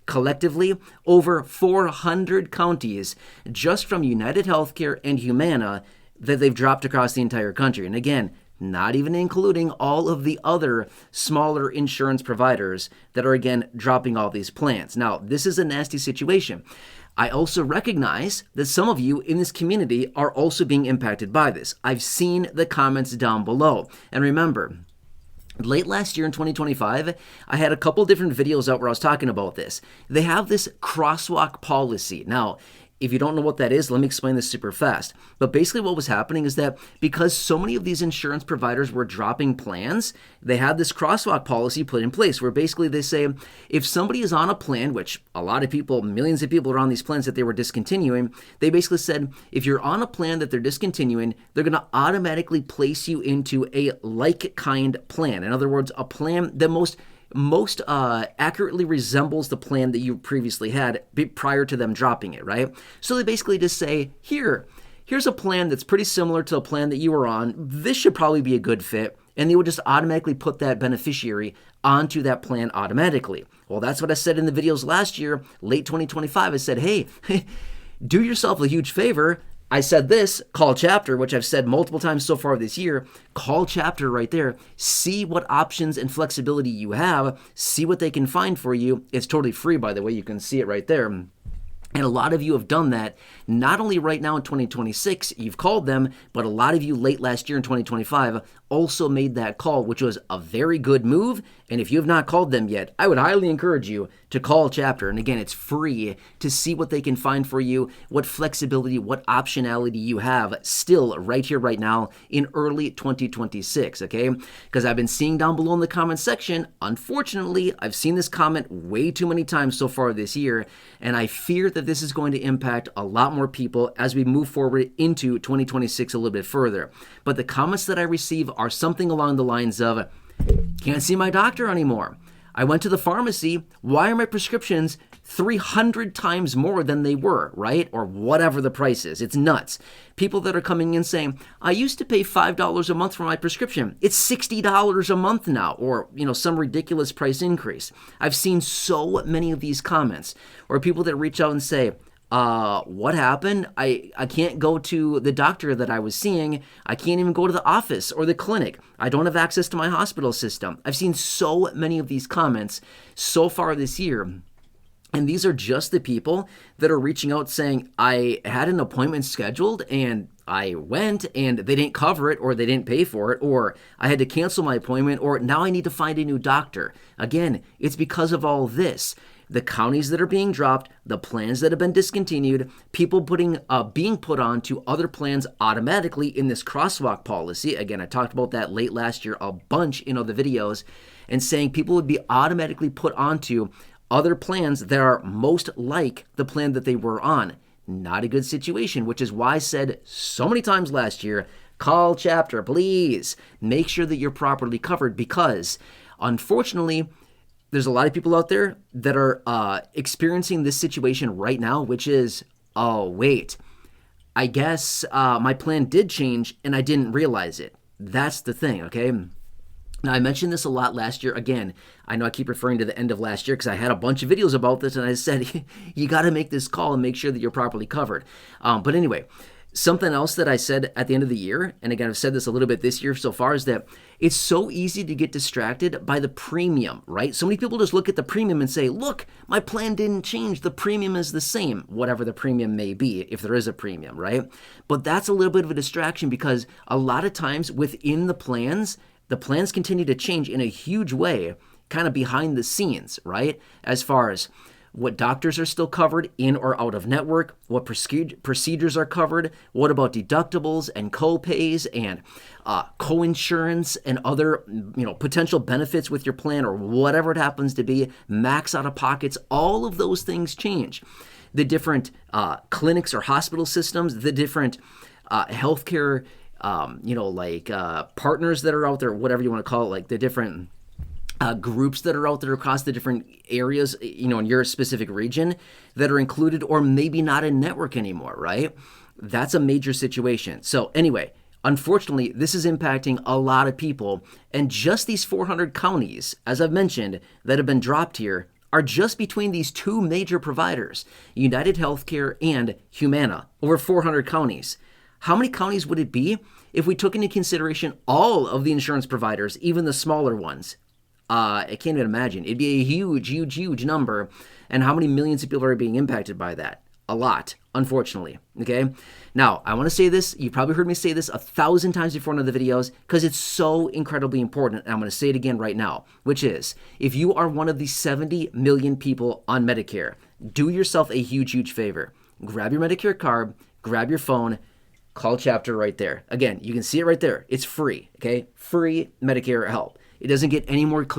collectively over 400 counties just from United Healthcare and Humana that they've dropped across the entire country. And again, not even including all of the other smaller insurance providers that are, again, dropping all these plans. Now, this is a nasty situation. I also recognize that some of you in this community are also being impacted by this. I've seen the comments down below. And remember, late last year in 2025, I had a couple different videos out where I was talking about this. They have this crosswalk policy. Now, if you don't know what that is, let me explain this super fast. But basically what was happening is that because so many of these insurance providers were dropping plans, they had this crosswalk policy put in place where basically they say, if somebody is on a plan, which a lot of people, millions of people are on these plans that they were discontinuing, they basically said, if you're on a plan that they're discontinuing, they're going to automatically place you into a like kind plan. In other words, a plan that most accurately resembles the plan that you previously had prior to them dropping it, right? So they basically just say, here's a plan that's pretty similar to a plan that you were on. This should probably be a good fit. And they would just automatically put that beneficiary onto that plan automatically. Well, that's what I said in the videos last year, late 2025. I said, hey, do yourself a huge favor. I said this, call chapter, which I've said multiple times so far this year, call chapter right there, see what options and flexibility you have, see what they can find for you. It's totally free, by the way, you can see it right there. And a lot of you have done that, not only right now in 2026, you've called them, but a lot of you late last year in 2025 also made that call, which was a very good move. And if you have not called them yet, I would highly encourage you to call chapter. And again, it's free to see what they can find for you, what flexibility, what optionality you have still right here, right now in early 2026, okay? Because I've been seeing down below in the comment section, unfortunately, I've seen this comment way too many times so far this year, and I fear that this is going to impact a lot more people as we move forward into 2026 a little bit further. But the comments that I receive are something along the lines of, can't see my doctor anymore. I went to the pharmacy. Why are my prescriptions 300 times more than they were, right? Or whatever the price is. It's nuts. People that are coming in saying, I used to pay $5 a month for my prescription. It's $60 a month now, or, some ridiculous price increase. I've seen so many of these comments, or people that reach out and say, what happened? I can't go to the doctor that I was seeing. I can't even go to the office or the clinic. I don't have access to my hospital system. I've seen so many of these comments so far this year. And these are just the people that are reaching out saying, I had an appointment scheduled and I went and they didn't cover it, or they didn't pay for it, or I had to cancel my appointment, or now I need to find a new doctor. Again, it's because of all this. The counties that are being dropped, the plans that have been discontinued, people being put on to other plans automatically in this crosswalk policy. Again, I talked about that late last year a bunch in other videos, and saying people would be automatically put onto other plans that are most like the plan that they were on. Not a good situation, which is why I said so many times last year, call chapter, please. Make sure that you're properly covered, because unfortunately, there's a lot of people out there that are experiencing this situation right now, which is, oh, wait, I guess my plan did change and I didn't realize it. That's the thing, okay? Now, I mentioned this a lot last year. Again, I know I keep referring to the end of last year because I had a bunch of videos about this, and I said, you got to make this call and make sure that you're properly covered. But anyway, something else that I said at the end of the year, and again, I've said this a little bit this year so far, is that it's so easy to get distracted by the premium, right? So many people just look at the premium and say, look, my plan didn't change. The premium is the same, whatever the premium may be, if there is a premium, right? But that's a little bit of a distraction, because a lot of times within the plans continue to change in a huge way, kind of behind the scenes, right? As far as what doctors are still covered in or out of network, what procedures are covered, what about deductibles and co-pays and co-insurance and other potential benefits with your plan, or whatever it happens to be, max out-of-pockets, all of those things change. The different clinics or hospital systems, the different healthcare partners that are out there, whatever you want to call it, like the different groups that are out there across the different areas, in your specific region that are included or maybe not in network anymore, right? That's a major situation. So anyway, unfortunately, this is impacting a lot of people, and just these 400 counties, as I've mentioned, that have been dropped here are just between these two major providers, United Healthcare and Humana, over 400 counties. How many counties would it be if we took into consideration all of the insurance providers, even the smaller ones? I can't even imagine. It'd be a huge, huge, huge number. And how many millions of people are being impacted by that? A lot, unfortunately. Okay. Now, I want to say this. You probably heard me say this 1,000 times before in other videos because it's so incredibly important. And I'm going to say it again right now, which is if you are one of the 70 million people on Medicare, do yourself a huge, huge favor. Grab your Medicare card, grab your phone, call Chapter right there. Again, you can see it right there. It's free. Okay. Free Medicare help. It doesn't get any more clear